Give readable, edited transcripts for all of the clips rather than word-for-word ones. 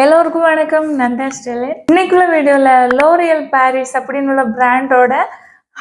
எல்லோருக்கும் வணக்கம். நந்தா ஸ்டெலின். இன்னைக்குள்ள வீடியோல லோரியல் பாரிஸ் அப்படின்னு உள்ள பிராண்டோட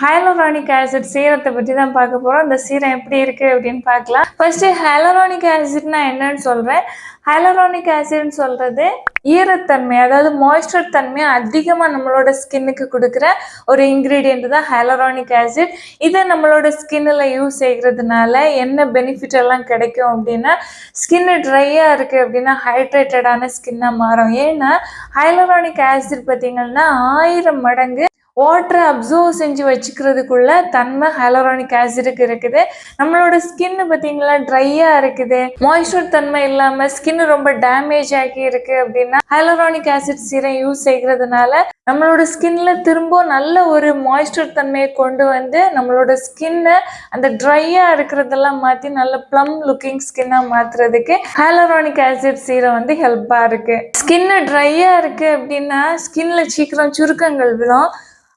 ஹைலோரானிக் ஆசிட் சீரத்தை பற்றி தான் பார்க்க போறோம். இந்த சீரம் எப்படி இருக்கு அப்படின்னு பார்க்கலாம். ஃபர்ஸ்ட் ஹைலோரானிக் ஆசிட்னா என்னன்னு சொல்றேன். ஹைலோரானிக் ஆசிட்னு சொல்றது ஈரத்தன்மை, அதாவது மாய்ஸ்சர் தன்மையை அதிகமாக நம்மளோட ஸ்கின்னுக்கு கொடுக்குற ஒரு இன்க்ரீடியன்ட் தான் ஹைலோரானிக் ஆசிட். இதை நம்மளோட ஸ்கின்னில் யூஸ் செய்கிறதுனால என்ன பெனிஃபிட் எல்லாம் கிடைக்கும் அப்படின்னா, ஸ்கின்னு ட்ரையாக இருக்குது அப்படின்னா ஹைட்ரேட்டடான ஸ்கின்னாக மாறும். ஏன்னா ஹைலோரானிக் ஆசிட் பார்த்தீங்கன்னா 1000 மடங்கு வாட்டரை அப்சர்வ் செஞ்சு வச்சுக்கிறதுக்குள்ள தன்மை ஹைலோரானிக் ஆசிடுக்கு இருக்குது. நம்மளோட ஸ்கின்னு பார்த்தீங்களா ட்ரையாக இருக்குது, மாய்ஸ்சர் தன்மை இல்லாமல் ஸ்கின்னு ரொம்ப டேமேஜ் ஆகி இருக்குது அப்படின்னா ஹைலோரானிக் ஆசிட் சீரம் யூஸ் செய்கிறதுனால நம்மளோட ஸ்கின்ல திரும்ப நல்ல ஒரு மாய்ஸ்சர் தன்மையை கொண்டு வந்து நம்மளோட ஸ்கின்னை அந்த ட்ரையாக இருக்கிறதெல்லாம் மாற்றி நல்ல ப்ளம் லுக்கிங் ஸ்கின்னாக மாற்றுறதுக்கு ஹைலோரானிக் ஆசிட் சீரம் வந்து ஹெல்ப்பாக இருக்குது. ஸ்கின்னு ட்ரையாக இருக்குது அப்படின்னா ஸ்கின்ல சீக்கிரம் சுருக்கங்கள் விழும்.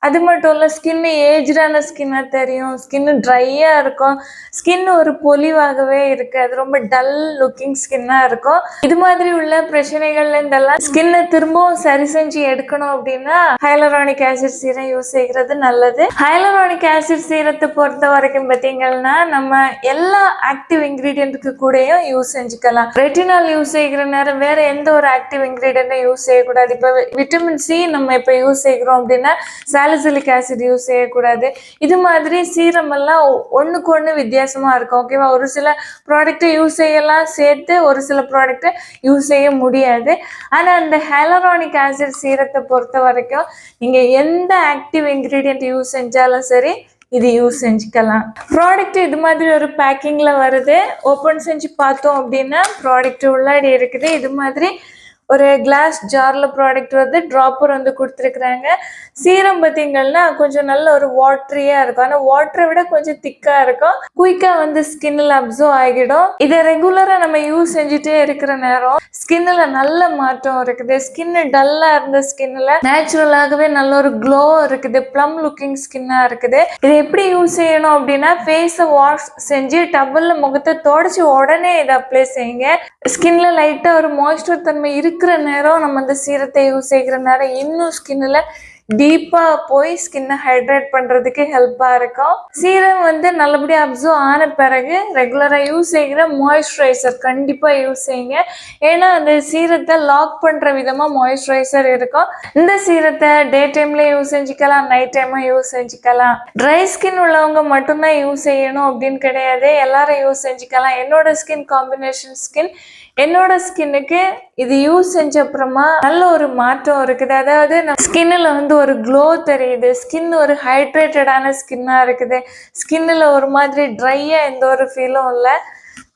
அது மட்டும் இல்லை, ஸ்கின்னு ஏஜ்டான ஸ்கின்னாக தெரியும், ஸ்கின்னு ட்ரையாக இருக்கும், ஸ்கின் ஒரு பொலிவாகவே இருக்குது, அது ரொம்ப டல் லுக்கிங் ஸ்கின்னாக இருக்கும். இது மாதிரி உள்ள பிரச்சனைகள்ல இருந்தெல்லாம் ஸ்கின்னை திரும்பவும் சரி செஞ்சு எடுக்கணும் அப்படின்னா ஹைலோரானிக் ஆசிட் சீரம் யூஸ் செய்கிறது நல்லது. ஹைலோரானிக் ஆசிட் சீரத்தை பொறுத்த வரைக்கும் பார்த்தீங்கன்னா நம்ம எல்லா ஆக்டிவ் இன்க்ரீடியன்ட்டுக்கு கூடயும் யூஸ் செஞ்சுக்கலாம். ரெட்டினால் யூஸ் செய்கிற நேரம் வேற எந்த ஒரு ஆக்டிவ் இன்க்ரீடியண்ட்டும் யூஸ் செய்யக்கூடாது. இப்போ விட்டமின் சி நம்ம இப்போ யூஸ் செய்கிறோம் அப்படின்னா சாலிசிலிக் ஆசிட் யூஸ் செய்யக்கூடாது. இது மாதிரி சீரம் எல்லாம் ஒன்றுக்கு ஒன்று வித்தியாசமாக இருக்கும். ஓகேவா? ஒரு சில ப்ராடக்ட்டை யூஸ் செய்யலாம் சேர்த்து, ஒரு சில ப்ராடக்ட்டை யூஸ் செய்ய முடியாது. ஆனால் அந்த ஹைலோரானிக் ஆசிட் சீரத்தை பொறுத்த வரைக்கும் நீங்கள் எந்த ஆக்டிவ் இன்க்ரீடியன்ட் யூஸ் செஞ்சாலும் சரி இது யூஸ் செஞ்சுக்கலாம். ப்ராடக்ட் இது மாதிரி ஒரு பேக்கிங்கில் வருது. ஓப்பன் செஞ்சு பார்த்தோம் அப்படின்னா ப்ராடக்ட் உள்ளாடி இருக்குது. இது மாதிரி ஒரு கிளாஸ் ஜாரில் ப்ராடக்ட் வந்து ட்ராப்பர் வந்து கொடுத்துருக்குறாங்க. சீரம் பார்த்தீங்கன்னா கொஞ்சம் நல்ல ஒரு வாட்டரியாக இருக்கும், ஆனால் வாட்டரை விட கொஞ்சம் திக்காக இருக்கும், குயிக்காக வந்து ஸ்கின்னில் அப்சர்வ் ஆகிடும். இதை ரெகுலராக நம்ம யூஸ் செஞ்சுட்டே இருக்கிற நேரம் ஸ்கின்னில் நல்ல மாற்றம் இருக்குது. ஸ்கின்னு டல்லாக இருந்த ஸ்கின்னில் நேச்சுரலாகவே நல்ல ஒரு க்ளோ இருக்குது, ப்ளம் லுக்கிங் ஸ்கின்னாக இருக்குது. இதை எப்படி யூஸ் செய்யணும் அப்படின்னா, ஃபேஸை வாஷ் செஞ்சு டவலில் முகத்தை தொடச்சி உடனே இதை அப்ளை செய்யுங்க. ஸ்கின்ல லைட்டாக ஒரு மாய்ஸ்சர் தன்மை இருக்கிற நேரம் நம்ம இந்த சீரத்தை யூஸ் செய்கிற நேரம் இன்னும் ஸ்கின்னில் டீப்பாக போய் ஸ்கின்னை ஹைட்ரேட் பண்ணுறதுக்கு ஹெல்ப்பாக இருக்கும். சீரம் வந்து நல்லபடியாக அப்சர்வ் ஆன பிறகு ரெகுலராக யூஸ் செய்கிற மாய்ஸ்சரைசர் கண்டிப்பாக யூஸ் செய்யுங்க. ஏன்னா அந்த சீரத்தை லாக் பண்ணுற விதமாக மாய்ஸ்சரைசர் இருக்கும். இந்த சீரத்தை டே டைமில் யூஸ் செஞ்சுக்கலாம், நைட் டைமும் யூஸ் செஞ்சுக்கலாம். ட்ரை ஸ்கின் உள்ளவங்க மட்டும்தான் யூஸ் செய்யணும் அப்படின்னு கிடையாது, எல்லாரும் யூஸ் செஞ்சுக்கலாம். என்னோட ஸ்கின் காம்பினேஷன் ஸ்கின், என்னோட ஸ்கின்னுக்கு இது யூஸ் செஞ்ச அப்புறமா நல்ல ஒரு மாற்றம் இருக்குது. அதாவது நம்ம ஸ்கின்னில் வந்து ஒரு க்ளோ தெரியுது, ஸ்கின் ஒரு ஹைட்ரேட்டடான ஸ்கின்னாக இருக்குது, ஸ்கின்னில் ஒரு மாதிரி ட்ரையாக எந்த ஒரு ஃபீலும் இல்லை,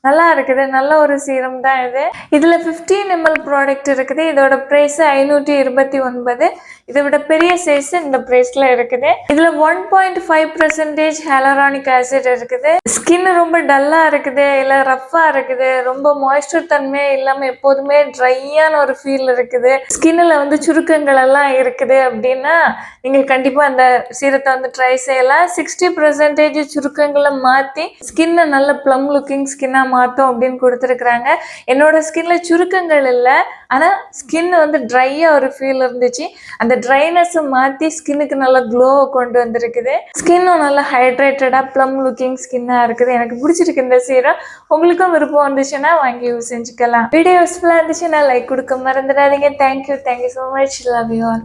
நல்லா இருக்குது. நல்ல ஒரு சீரம் தான் இது. இதில் 15 ml ப்ராடக்ட் இருக்குது. இதோட ப்ரைஸ் 529. இதை விட பெரிய சைஸ் இந்த ப்ரைஸில் இருக்குது. இதில் 1.5% ஹைலோரானிக் ஆசிட் இருக்குது. ஸ்கின் ரொம்ப டல்லாக இருக்குது, இல்லை ரஃப்பாக இருக்குது, ரொம்ப மாய்ஸ்சர் தன்மையே இல்லாமல் எப்போதுமே ட்ரையான ஒரு ஃபீல் இருக்குது, ஸ்கின்னில் வந்து சுருக்கங்கள் எல்லாம் இருக்குது அப்படின்னா நீங்கள் கண்டிப்பாக அந்த சீரத்தை வந்து ட்ரை செய்யலாம். 60% சுருக்கங்களை மாற்றி ஸ்கின்னை நல்ல ப்ளம் லுக்கிங் ஸ்கின்னாக மாற்றோம் அப்படின்னு கொடுத்துருக்குறாங்க. என்னோட ஸ்கின்ல சுருக்கங்கள் இல்லை, ஆனால் ஸ்கின் வந்து ட்ரையாக ஒரு ஃபீல் இருந்துச்சு. அந்த ட்ரைனஸை மாற்றி ஸ்கின்னுக்கு நல்ல க்ளோவை கொண்டு வந்திருக்குது. ஸ்கின்னும் நல்லா ஹைட்ரேட்டடாக ப்ளம் லுக்கிங் ஸ்கின்னாக இருக்குது. எனக்கு பிடிச்சிருக்கு இந்த சீரம். உங்களுக்கும் விருப்பம் வந்துச்சுன்னா வாங்கி யூஸ் செஞ்சுக்கலாம். வீடியோ யூஸ்ஃபுல்லாக இருந்துச்சுன்னா லைக் கொடுக்க மறந்துடாதீங்க. Thank you so much. Love you all.